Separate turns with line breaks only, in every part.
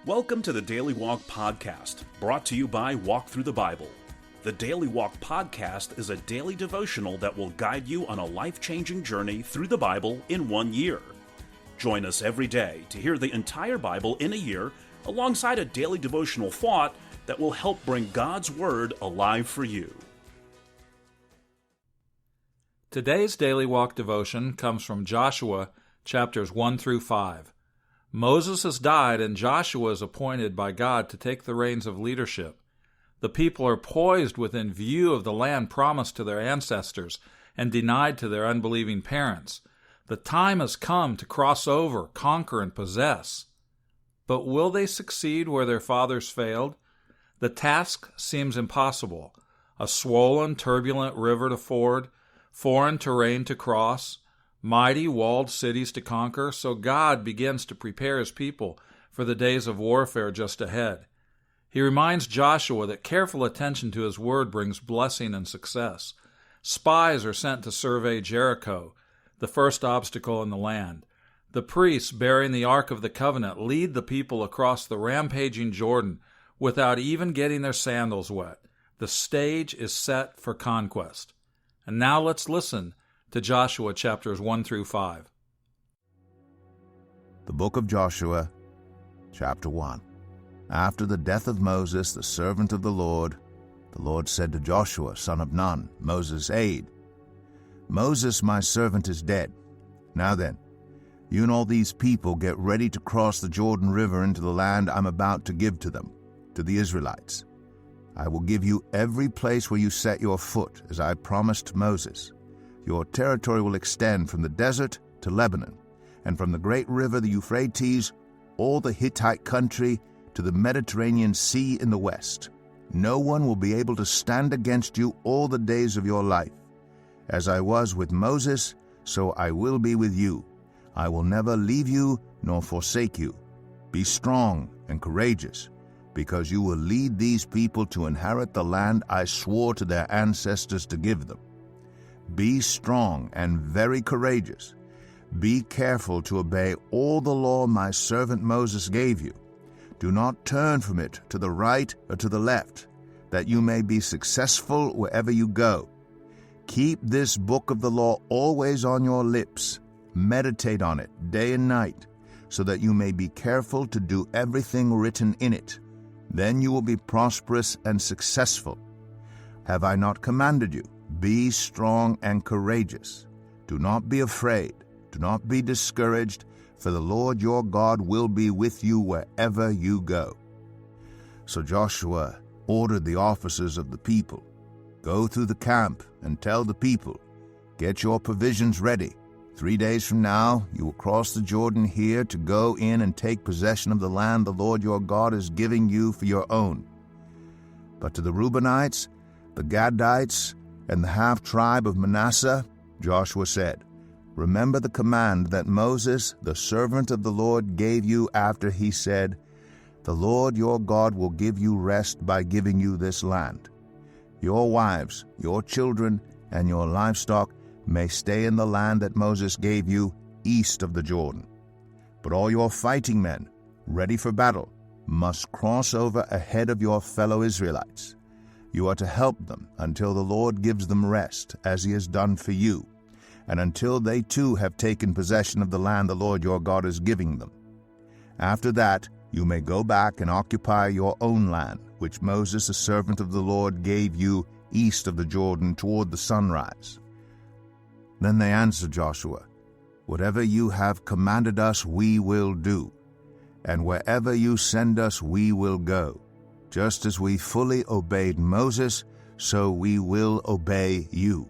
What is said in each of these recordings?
Welcome to the Daily Walk Podcast, brought to you by Walk Thru the Bible. The Daily Walk Podcast is a daily devotional that will guide you on a life-changing journey through the Bible in 1 year. Join us every day to hear the entire Bible in a year, alongside a daily devotional thought that will help bring God's Word alive for you.
Today's Daily Walk devotion comes from Joshua chapters 1 through 5. Moses has died and Joshua is appointed by God to take the reins of leadership. The people are poised within view of the land promised to their ancestors and denied to their unbelieving parents. The time has come to cross over, conquer, and possess. But will they succeed where their fathers failed? The task seems impossible. A swollen, turbulent river to ford, foreign terrain to cross, mighty walled cities to conquer, so God begins to prepare his people for the days of warfare just ahead. He reminds Joshua that careful attention to his word brings blessing and success. Spies are sent to survey Jericho, the first obstacle in the land. The priests bearing the Ark of the Covenant lead the people across the rampaging Jordan without even getting their sandals wet. The stage is set for conquest. And now let's listen to Joshua chapters 1 through 5.
The book of Joshua, chapter 1. After the death of Moses, the servant of the Lord said to Joshua, son of Nun, Moses' aide, Moses, my servant, is dead. Now then, you and all these people get ready to cross the Jordan River into the land I'm about to give to them, to the Israelites. I will give you every place where you set your foot, as I promised Moses. Your territory will extend from the desert to Lebanon, and from the great river, the Euphrates, all the Hittite country, to the Mediterranean Sea in the west. No one will be able to stand against you all the days of your life. As I was with Moses, so I will be with you. I will never leave you nor forsake you. Be strong and courageous, because you will lead these people to inherit the land I swore to their ancestors to give them. Be strong and very courageous. Be careful to obey all the law my servant Moses gave you. Do not turn from it to the right or to the left, that you may be successful wherever you go. Keep this book of the law always on your lips. Meditate on it day and night, so that you may be careful to do everything written in it. Then you will be prosperous and successful. Have I not commanded you? Be strong and courageous. Do not be afraid. Do not be discouraged, for the Lord your God will be with you wherever you go. So Joshua ordered the officers of the people, Go through the camp and tell the people, Get your provisions ready. 3 days from now you will cross the Jordan here to go in and take possession of the land the Lord your God is giving you for your own. But to the Reubenites, the Gadites, and the half-tribe of Manasseh, Joshua said, Remember the command that Moses, the servant of the Lord, gave you after he said, The Lord your God will give you rest by giving you this land. Your wives, your children, and your livestock may stay in the land that Moses gave you east of the Jordan. But all your fighting men, ready for battle, must cross over ahead of your fellow Israelites. You are to help them until the Lord gives them rest, as he has done for you, and until they too have taken possession of the land the Lord your God is giving them. After that, you may go back and occupy your own land, which Moses, the servant of the Lord, gave you east of the Jordan toward the sunrise. Then they answered Joshua, Whatever you have commanded us, we will do, and wherever you send us, we will go. Just as we fully obeyed Moses, so we will obey you.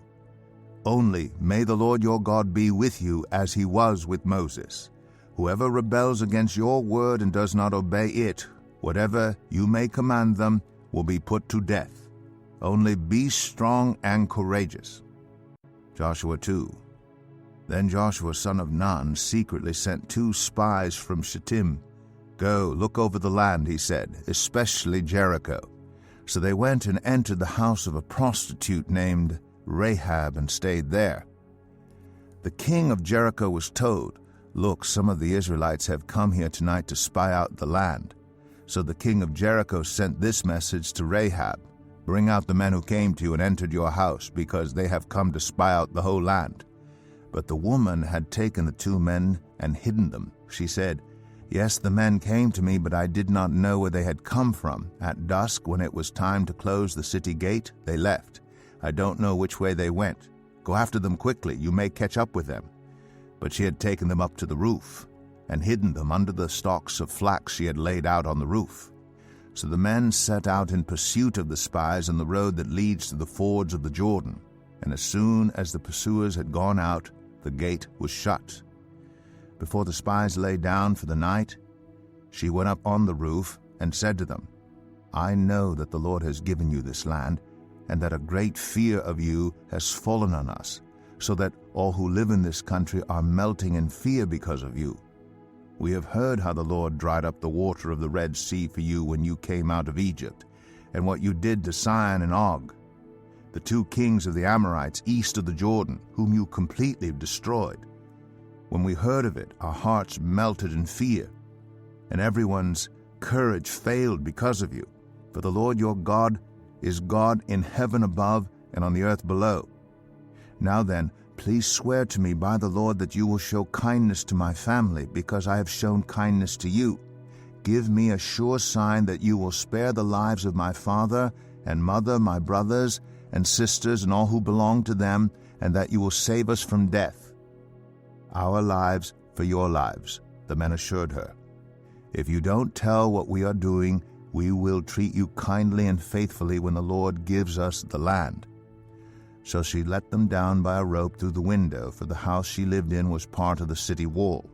Only may the Lord your God be with you as he was with Moses. Whoever rebels against your word and does not obey it, whatever you may command them, will be put to death. Only be strong and courageous. Joshua 2. Then Joshua son of Nun secretly sent 2 spies from Shittim. Go, look over the land, he said, especially Jericho. So they went and entered the house of a prostitute named Rahab and stayed there. The king of Jericho was told, Look, some of the Israelites have come here tonight to spy out the land. So the king of Jericho sent this message to Rahab, "Bring out the men who came to you and entered your house, because they have come to spy out the whole land." But the woman had taken the 2 men and hidden them. She said, "Yes, the men came to me, but I did not know where they had come from. At dusk, when it was time to close the city gate, they left. I don't know which way they went. Go after them quickly. You may catch up with them." But she had taken them up to the roof and hidden them under the stalks of flax she had laid out on the roof. So the men set out in pursuit of the spies on the road that leads to the fords of the Jordan. And as soon as the pursuers had gone out, the gate was shut. Before the spies lay down for the night, she went up on the roof and said to them, "I know that the Lord has given you this land, and that a great fear of you has fallen on us, so that all who live in this country are melting in fear because of you. We have heard how the Lord dried up the water of the Red Sea for you when you came out of Egypt, and what you did to Sihon and Og, the 2 kings of the Amorites east of the Jordan, whom you completely destroyed. When we heard of it, our hearts melted in fear, and everyone's courage failed because of you. For the Lord your God is God in heaven above and on the earth below. Now then, please swear to me by the Lord that you will show kindness to my family, because I have shown kindness to you. Give me a sure sign that you will spare the lives of my father and mother, my brothers and sisters, and all who belong to them, and that you will save us from death." "Our lives for your lives," the men assured her. "If you don't tell what we are doing, we will treat you kindly and faithfully when the Lord gives us the land." So she let them down by a rope through the window, for the house she lived in was part of the city wall.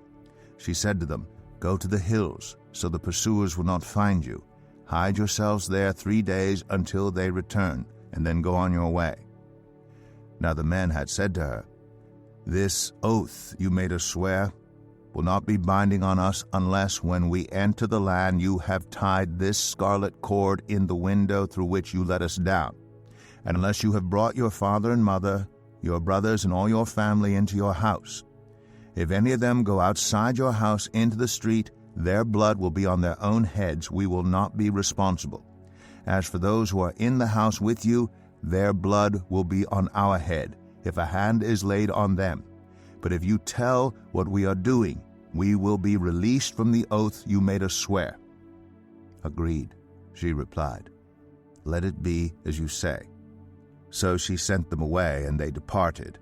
She said to them, "Go to the hills, so the pursuers will not find you. Hide yourselves there 3 days until they return, and then go on your way." Now the men had said to her, "This oath you made us swear will not be binding on us unless when we enter the land you have tied this scarlet cord in the window through which you let us down, and unless you have brought your father and mother, your brothers, and all your family into your house. If any of them go outside your house into the street, their blood will be on their own heads. We will not be responsible. As for those who are in the house with you, their blood will be on our head, if a hand is laid on them. But if you tell what we are doing, we will be released from the oath you made us swear." "Agreed," she replied. "Let it be as you say." So she sent them away, and they departed,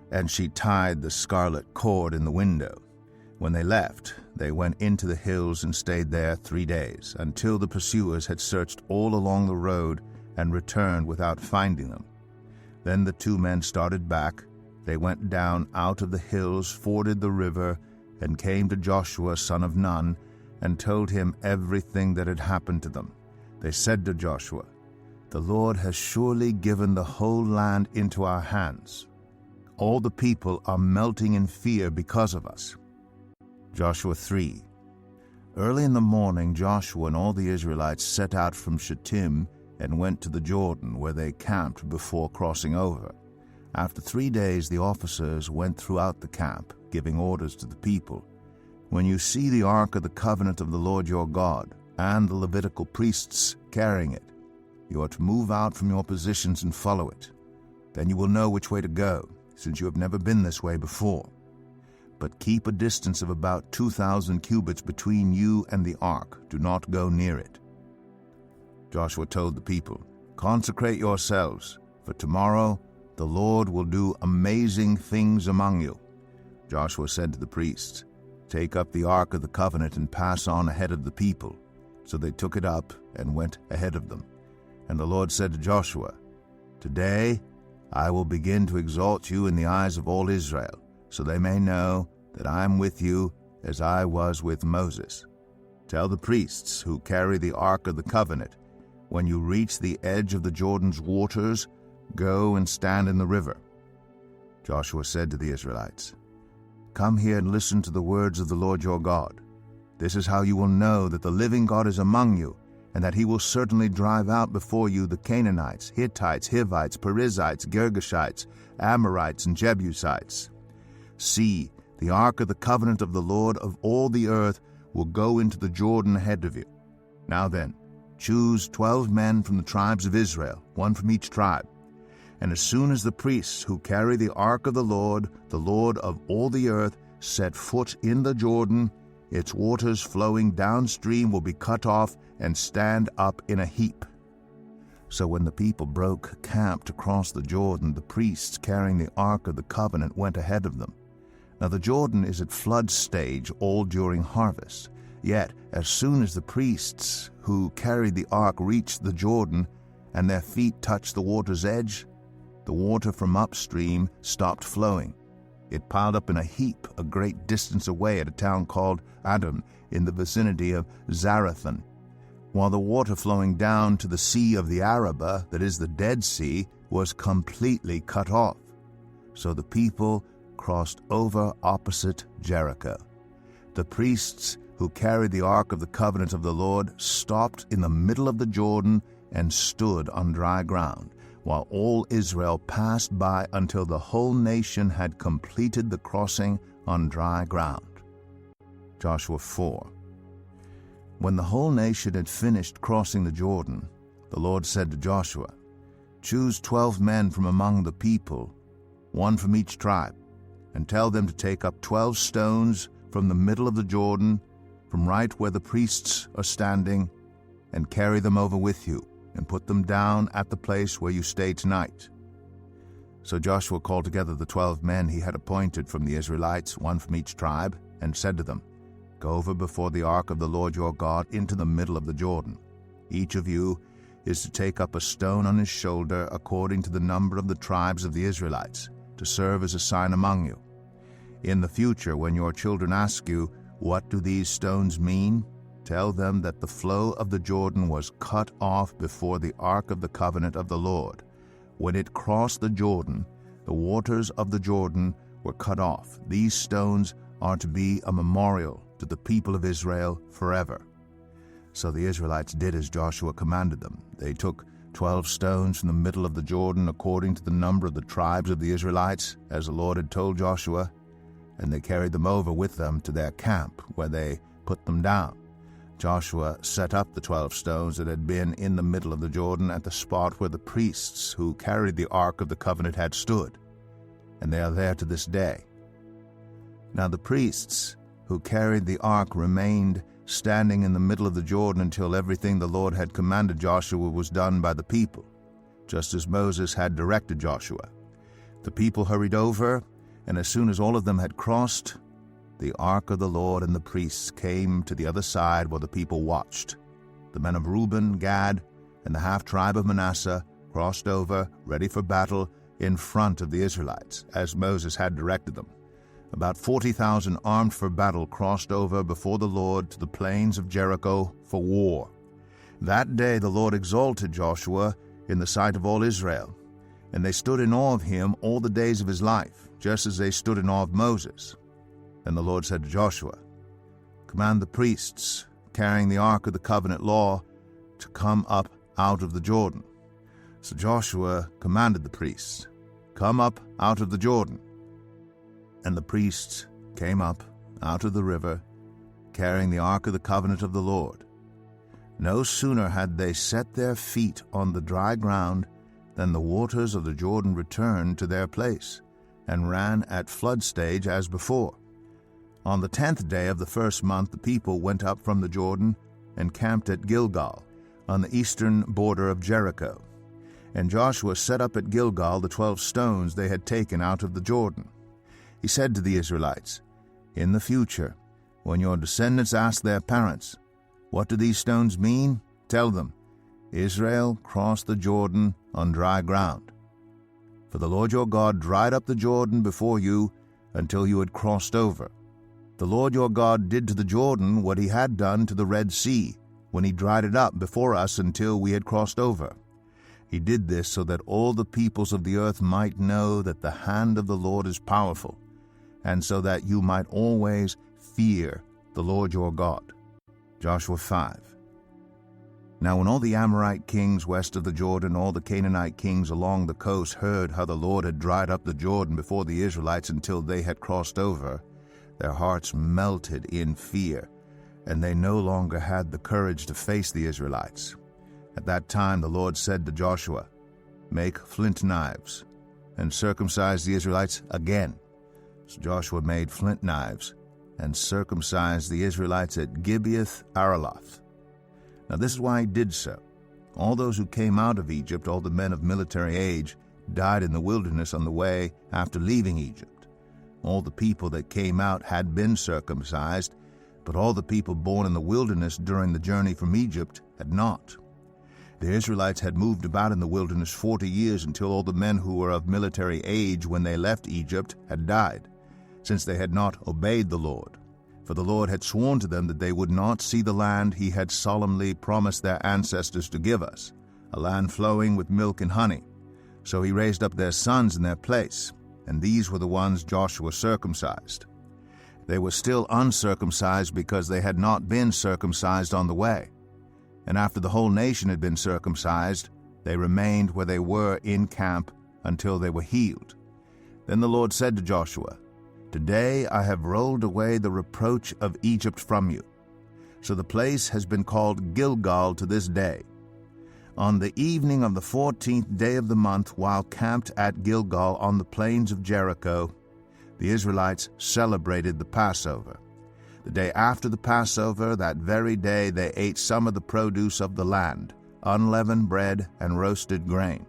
and she tied the scarlet cord in the window. When they left, they went into the hills and stayed there 3 days, until the pursuers had searched all along the road and returned without finding them. Then the 2 men started back. They went down out of the hills, forded the river, and came to Joshua son of Nun, and told him everything that had happened to them. They said to Joshua, "The Lord has surely given the whole land into our hands. All the people are melting in fear because of us." Joshua 3. Early in the morning Joshua and all the Israelites set out from Shittim and went to the Jordan, where they camped before crossing over. After 3 days the officers went throughout the camp, giving orders to the people, "When you see the ark of the covenant of the Lord your God, and the Levitical priests carrying it, you are to move out from your positions and follow it. Then you will know which way to go, since you have never been this way before. But keep a distance of about 2,000 cubits between you and the ark. Do not go near it." Joshua told the people, "Consecrate yourselves, for tomorrow the Lord will do amazing things among you." Joshua said to the priests, "Take up the ark of the covenant and pass on ahead of the people." So they took it up and went ahead of them. And the Lord said to Joshua, "Today I will begin to exalt you in the eyes of all Israel, so they may know that I am with you as I was with Moses. Tell the priests who carry the ark of the covenant, when you reach the edge of the Jordan's waters, go and stand in the river." Joshua said to the Israelites, "Come here and listen to the words of the Lord your God. This is how you will know that the living God is among you, and that he will certainly drive out before you the Canaanites, Hittites, Hivites, Perizzites, Girgashites, Amorites, and Jebusites. See, the ark of the covenant of the Lord of all the earth will go into the Jordan ahead of you. Now then, choose 12 men from the tribes of Israel, one from each tribe. And as soon as the priests who carry the ark of the Lord of all the earth, set foot in the Jordan, its waters flowing downstream will be cut off and stand up in a heap. So when the people broke camp to cross the Jordan, the priests carrying the ark of the covenant went ahead of them. Now the Jordan is at flood stage all during harvest. Yet as soon as the priests who carried the ark reached the Jordan, and their feet touched the water's edge, the water from upstream stopped flowing. It piled up in a heap a great distance away at a town called Adam in the vicinity of Zarethan, while the water flowing down to the Sea of the Arabah, that is the Dead Sea, was completely cut off. So the people crossed over opposite Jericho. The priests who carried the ark of the covenant of the Lord stopped in the middle of the Jordan and stood on dry ground, while all Israel passed by until the whole nation had completed the crossing on dry ground. Joshua 4. When the whole nation had finished crossing the Jordan, the Lord said to Joshua, "Choose 12 men from among the people, one from each tribe, and tell them to take up 12 stones from the middle of the Jordan, from right where the priests are standing, and carry them over with you, and put them down at the place where you stay tonight." So Joshua called together the 12 men he had appointed from the Israelites, one from each tribe, and said to them, "Go over before the ark of the Lord your God into the middle of the Jordan. Each of you is to take up a stone on his shoulder according to the number of the tribes of the Israelites, to serve as a sign among you. In the future, when your children ask you, 'What do these stones mean?' tell them that the flow of the Jordan was cut off before the ark of the covenant of the Lord. When it crossed the Jordan, the waters of the Jordan were cut off. These stones are to be a memorial to the people of Israel forever." So the Israelites did as Joshua commanded them. They took 12 stones from the middle of the Jordan according to the number of the tribes of the Israelites, as the Lord had told Joshua, and they carried them over with them to their camp, where they put them down. Joshua set up the 12 stones that had been in the middle of the Jordan at the spot where the priests who carried the ark of the covenant had stood, and they are there to this day. Now the priests who carried the ark remained standing in the middle of the Jordan until everything the Lord had commanded Joshua was done by the people, just as Moses had directed Joshua. The people hurried over, and as soon as all of them had crossed, the ark of the Lord and the priests came to the other side while the people watched. The men of Reuben, Gad, and the half-tribe of Manasseh crossed over, ready for battle, in front of the Israelites, as Moses had directed them. About 40,000 armed for battle crossed over before the Lord to the plains of Jericho for war. That day the Lord exalted Joshua in the sight of all Israel, and they stood in awe of him all the days of his life, just as they stood in awe of Moses. Then the Lord said to Joshua, "Command the priests carrying the ark of the covenant law to come up out of the Jordan." So Joshua commanded the priests, "Come up out of the Jordan." And the priests came up out of the river, carrying the ark of the covenant of the Lord. No sooner had they set their feet on the dry ground than the waters of the Jordan returned to their place, and ran at flood stage as before. On the 10th day of the first month the people went up from the Jordan and camped at Gilgal, on the eastern border of Jericho. And Joshua set up at Gilgal the 12 stones they had taken out of the Jordan. He said to the Israelites, "In the future, when your descendants ask their parents, 'What do these stones mean?' tell them, 'Israel crossed the Jordan on dry ground.' For the Lord your God dried up the Jordan before you until you had crossed over. The Lord your God did to the Jordan what he had done to the Red Sea, when he dried it up before us until we had crossed over. He did this so that all the peoples of the earth might know that the hand of the Lord is powerful, and so that you might always fear the Lord your God." Joshua 5. Now when all the Amorite kings west of the Jordan, all the Canaanite kings along the coast heard how the Lord had dried up the Jordan before the Israelites until they had crossed over, their hearts melted in fear, and they no longer had the courage to face the Israelites. At that time the Lord said to Joshua, "Make flint knives, and circumcise the Israelites again." So Joshua made flint knives, and circumcised the Israelites at Gibeath Araloth. Now this is why he did so. All those who came out of Egypt, all the men of military age, died in the wilderness on the way after leaving Egypt. All the people that came out had been circumcised, but all the people born in the wilderness during the journey from Egypt had not. The Israelites had moved about in the wilderness 40 years until all the men who were of military age when they left Egypt had died, since they had not obeyed the Lord. For the Lord had sworn to them that they would not see the land he had solemnly promised their ancestors to give us, a land flowing with milk and honey. So he raised up their sons in their place, and these were the ones Joshua circumcised. They were still uncircumcised because they had not been circumcised on the way. And after the whole nation had been circumcised, they remained where they were in camp until they were healed. Then the Lord said to Joshua, "Today I have rolled away the reproach of Egypt from you." So the place has been called Gilgal to this day. On the evening of the 14th day of the month, while camped at Gilgal on the plains of Jericho, the Israelites celebrated the Passover. The day after the Passover, that very day, they ate some of the produce of the land, unleavened bread and roasted grain.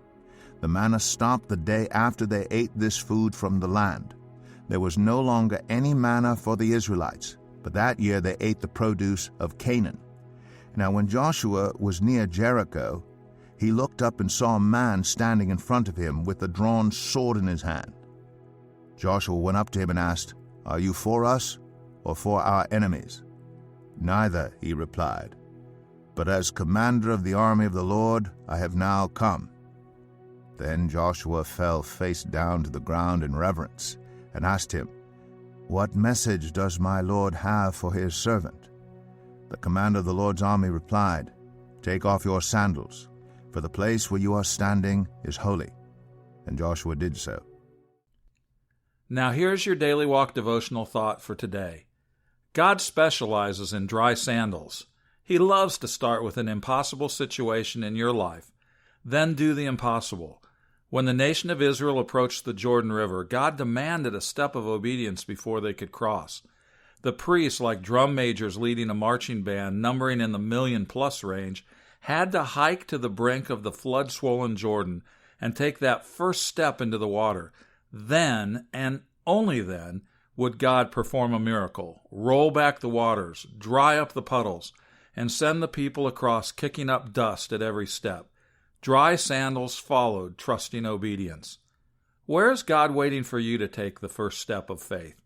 The manna stopped the day after they ate this food from the land. There was no longer any manna for the Israelites, but that year they ate the produce of Canaan. Now when Joshua was near Jericho, he looked up and saw a man standing in front of him with a drawn sword in his hand. Joshua went up to him and asked, "Are you for us or for our enemies?" "Neither," he replied, "but as commander of the army of the Lord I have now come." Then Joshua fell face down to the ground in reverence and asked him, "What message does my Lord have for his servant?" The commander of the Lord's army replied, "Take off your sandals, for the place where you are standing is holy." And Joshua did so.
Now here's your Daily Walk devotional thought for today. God specializes in dry sandals. He loves to start with an impossible situation in your life, then do the impossible. When the nation of Israel approached the Jordan River, God demanded a step of obedience before they could cross. The priests, like drum majors leading a marching band numbering in the million-plus range, had to hike to the brink of the flood-swollen Jordan and take that first step into the water. Then, and only then, would God perform a miracle, roll back the waters, dry up the puddles, and send the people across kicking up dust at every step. Dry sandals followed trusting obedience. Where is God waiting for you to take the first step of faith?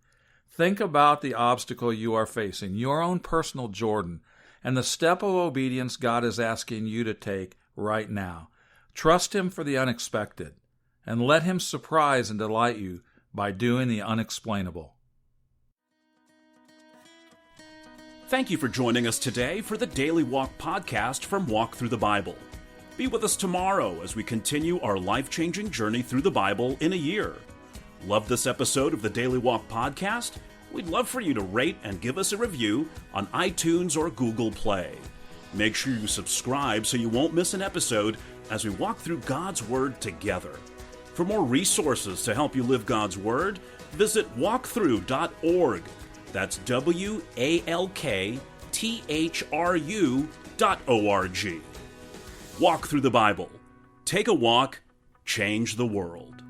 Think about the obstacle you are facing, your own personal Jordan, and the step of obedience God is asking you to take right now. Trust Him for the unexpected, and let Him surprise and delight you by doing the unexplainable.
Thank you for joining us today for the Daily Walk Podcast from Walk Thru the Bible. Be with us tomorrow as we continue our life-changing journey through the Bible in a year. Love this episode of the Daily Walk Podcast? We'd love for you to rate and give us a review on iTunes or Google Play. Make sure you subscribe so you won't miss an episode as we walk through God's Word together. For more resources to help you live God's Word, visit walkthru.org. That's walkthru.org. Walk through the Bible. Take a walk, change the world.